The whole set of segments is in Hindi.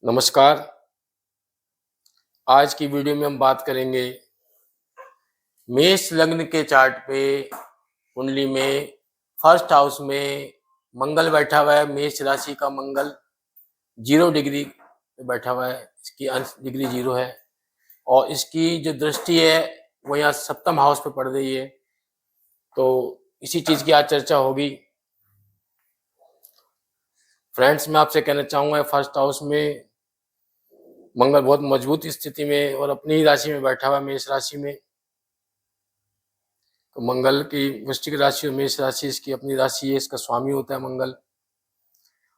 नमस्कार। आज की वीडियो में हम बात करेंगे मेष लग्न के चार्ट पे कुंडली में फर्स्ट हाउस में मंगल बैठा हुआ है। मेष राशि का मंगल 0 डिग्री पे बैठा हुआ है, इसकी अंश डिग्री 0 है और इसकी जो दृष्टि है वो यहाँ सप्तम हाउस पे पड़ रही है। तो इसी चीज की आज चर्चा होगी। फ्रेंड्स, मैं आपसे कहना चाहूंगा फर्स्ट हाउस में मंगल बहुत मजबूत स्थिति में और अपनी ही राशि में बैठा हुआ है, मेष राशि में। तो मंगल की वृश्चिक राशि और मेष राशि इसकी अपनी राशि है, इसका स्वामी होता है मंगल।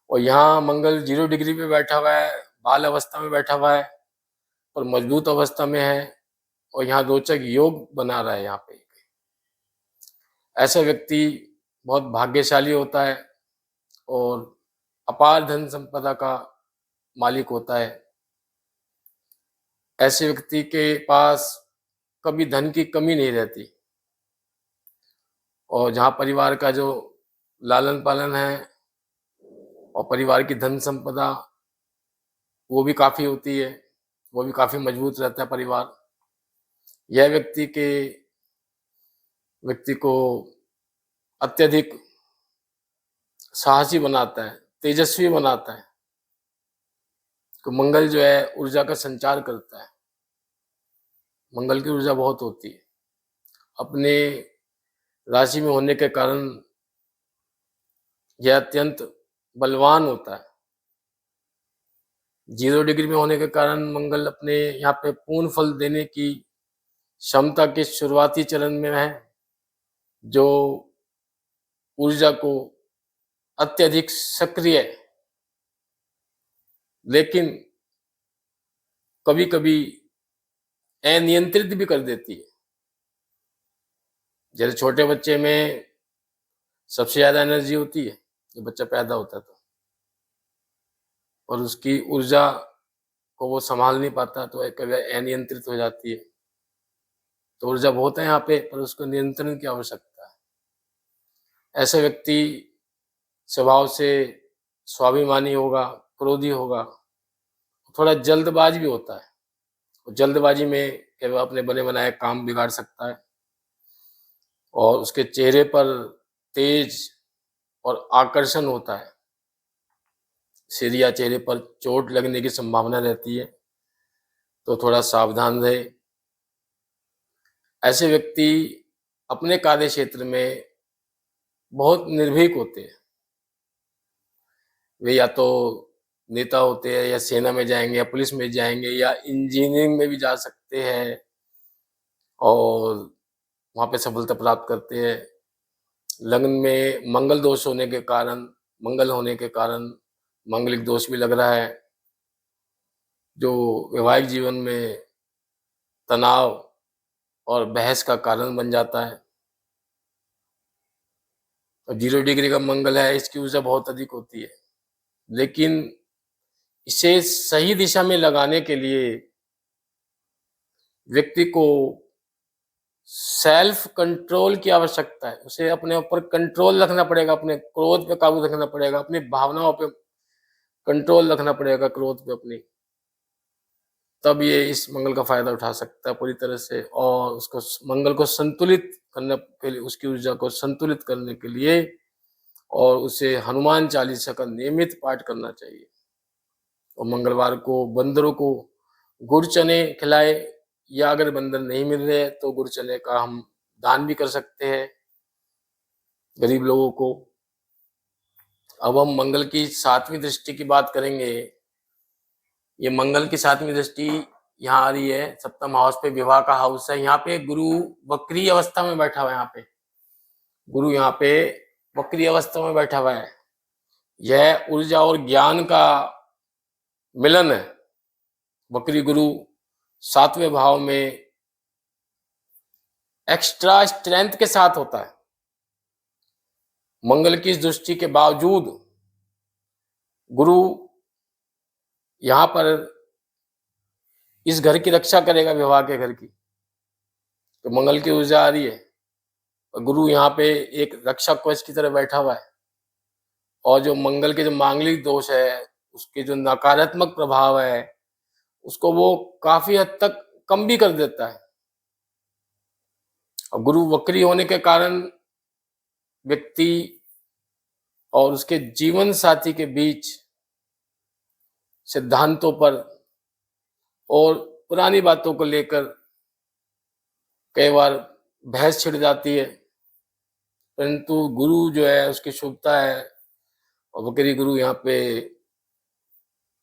और यहाँ मंगल 0 डिग्री पे बैठा हुआ है, बाल अवस्था में बैठा हुआ है और मजबूत अवस्था में है और यहाँ रोचक योग बना रहा है। यहाँ पे ऐसा व्यक्ति बहुत भाग्यशाली होता है और अपार धन संपदा का मालिक होता है। ऐसे व्यक्ति के पास कभी धन की कमी नहीं रहती और जहाँ परिवार का जो लालन पालन है और परिवार की धन संपदा वो भी काफी होती है, वो भी काफी मजबूत रहता है परिवार। यह व्यक्ति को अत्यधिक साहसी बनाता है, तेजस्वी बनाता है। तो मंगल जो है ऊर्जा का संचार करता है, मंगल की ऊर्जा बहुत होती है। अपने राशि में होने के कारण यह अत्यंत बलवान होता है। 0 डिग्री में होने के कारण मंगल अपने यहाँ पे पूर्ण फल देने की क्षमता के शुरुआती चरण में है, जो ऊर्जा को अत्यधिक सक्रिय लेकिन कभी कभी अनियंत्रित भी कर देती है। जैसे छोटे बच्चे में सबसे ज्यादा एनर्जी होती है जब बच्चा पैदा होता है, तो और उसकी ऊर्जा को वो संभाल नहीं पाता तो कभी अनियंत्रित हो जाती है। तो ऊर्जा बहुत है यहाँ पे, पर उसको नियंत्रण की आवश्यकता है। ऐसा व्यक्ति स्वभाव से स्वाभिमानी होगा, क्रोधी होगा, थोड़ा जल्दबाज भी होता है। जल्दबाजी में केवल अपने बने बनाए काम बिगाड़ सकता है और उसके चेहरे पर तेज और आकर्षण होता है। सिर या चेहरे पर चोट लगने की संभावना रहती है, तो थोड़ा सावधान रहे। ऐसे व्यक्ति अपने कार्य क्षेत्र में बहुत निर्भीक होते हैं। वे या तो नेता होते हैं या सेना में जाएंगे या पुलिस में जाएंगे या इंजीनियरिंग में भी जा सकते हैं और वहाँ पे सफलता प्राप्त करते हैं। लग्न में मंगल दोष होने के कारण, मंगल होने के कारण मांगलिक दोष भी लग रहा है, जो वैवाहिक जीवन में तनाव और बहस का कारण बन जाता है। और 0 डिग्री का मंगल है, इसकी ऊर्जा बहुत अधिक होती है, लेकिन इसे सही दिशा में लगाने के लिए व्यक्ति को सेल्फ कंट्रोल की आवश्यकता है। उसे अपने ऊपर कंट्रोल रखना पड़ेगा, अपने क्रोध पे काबू रखना पड़ेगा, अपनी भावनाओं पे कंट्रोल रखना पड़ेगा, क्रोध पे अपनी। तब ये इस मंगल का फायदा उठा सकता है पूरी तरह से और उसको मंगल को संतुलित करने के लिए, उसकी ऊर्जा को संतुलित करने के लिए और उसे हनुमान चालीसा का नियमित पाठ करना चाहिए। और मंगलवार को बंदरों को गुड़ चने खिलाए, या अगर बंदर नहीं मिल रहे तो गुड़ चने का हम दान भी कर सकते हैं गरीब लोगों को। अब हम मंगल की 7वीं दृष्टि की बात करेंगे। ये मंगल की 7वीं दृष्टि यहाँ आ रही है, सप्तम हाउस पे, विवाह का हाउस है। यहाँ पे गुरु वक्री अवस्था में बैठा हुआ है। यहाँ पे गुरु यहाँ पे वक्री अवस्था में बैठा हुआ है। यह ऊर्जा और ज्ञान का मिलन है। वक्री गुरु 7वें भाव में एक्स्ट्रा स्ट्रेंथ के साथ होता है। मंगल की इस दृष्टि के बावजूद गुरु यहाँ पर इस घर की रक्षा करेगा, विवाह के घर की। तो मंगल की ऊर्जा आ रही है और गुरु यहाँ पे एक रक्षा कवच की तरह बैठा हुआ है। और जो मंगल के जो मांगलिक दोष है, उसके जो नकारात्मक प्रभाव है उसको वो काफी हद तक कम भी कर देता है। और गुरु वक्री होने के कारण व्यक्ति और उसके जीवन साथी के बीच सिद्धांतों पर और पुरानी बातों को लेकर कई बार बहस छिड़ जाती है, परंतु गुरु जो है उसकी शुभता है और वक्री गुरु यहाँ पे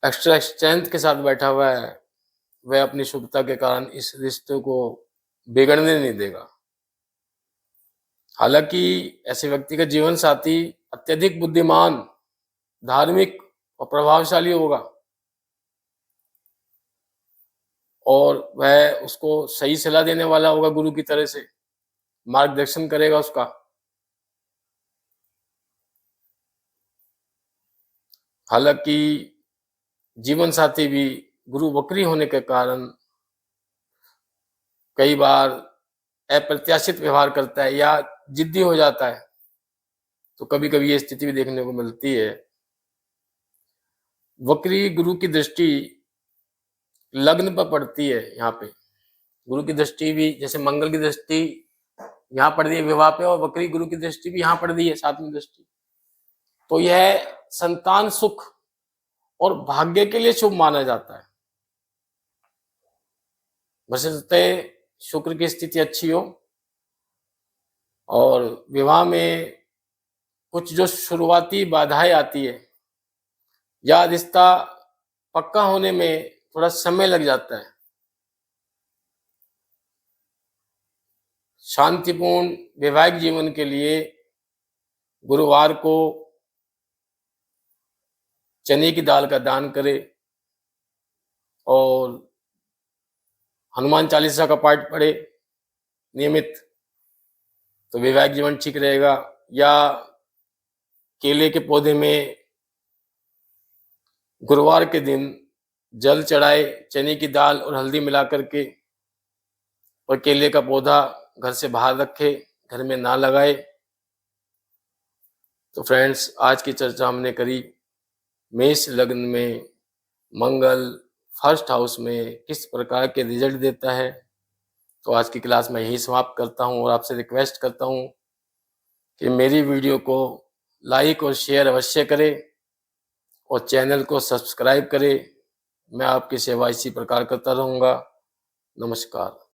एक्स्ट्रा स्ट्रेंथ के साथ बैठा हुआ है। वह अपनी शुभता के कारण इस रिश्ते को बिगड़ने नहीं देगा। हालांकि ऐसे व्यक्ति का जीवन साथी अत्यधिक बुद्धिमान, धार्मिक और प्रभावशाली होगा और वह उसको सही सलाह देने वाला होगा, गुरु की तरह से मार्गदर्शन करेगा उसका। हालांकि जीवन साथी भी गुरु वक्री होने के कारण कई बार अप्रत्याशित व्यवहार करता है या जिद्दी हो जाता है, तो कभी कभी ये स्थिति भी देखने को मिलती है। वक्री गुरु की दृष्टि लग्न पर पड़ती है। यहाँ पे गुरु की दृष्टि भी, जैसे मंगल की दृष्टि यहाँ पड़ रही है विवाह पे, और वक्री गुरु की दृष्टि भी यहाँ पड़ रही है, सातवीं दृष्टि। तो यह संतान सुख और भाग्य के लिए शुभ माना जाता है, बशर्ते शुक्र की स्थिति अच्छी हो और विवाह में कुछ जो शुरुआती बाधाएं आती है या रिश्ता पक्का होने में थोड़ा समय लग जाता है। शांतिपूर्ण वैवाहिक जीवन के लिए गुरुवार को चने की दाल का दान करें और हनुमान चालीसा का पाठ पढ़े नियमित, तो वैवाहिक जीवन ठीक रहेगा। या केले के पौधे में गुरुवार के दिन जल चढ़ाए, चने की दाल और हल्दी मिला करके, और केले का पौधा घर से बाहर रखे, घर में ना लगाए। तो फ्रेंड्स, आज की चर्चा हमने करी मेष लग्न में मंगल फर्स्ट हाउस में किस प्रकार के रिजल्ट देता है। तो आज की क्लास में यही समाप्त करता हूं और आपसे रिक्वेस्ट करता हूं कि मेरी वीडियो को लाइक और शेयर अवश्य करें और चैनल को सब्सक्राइब करें। मैं आपकी सेवा इसी प्रकार करता रहूँगा। नमस्कार।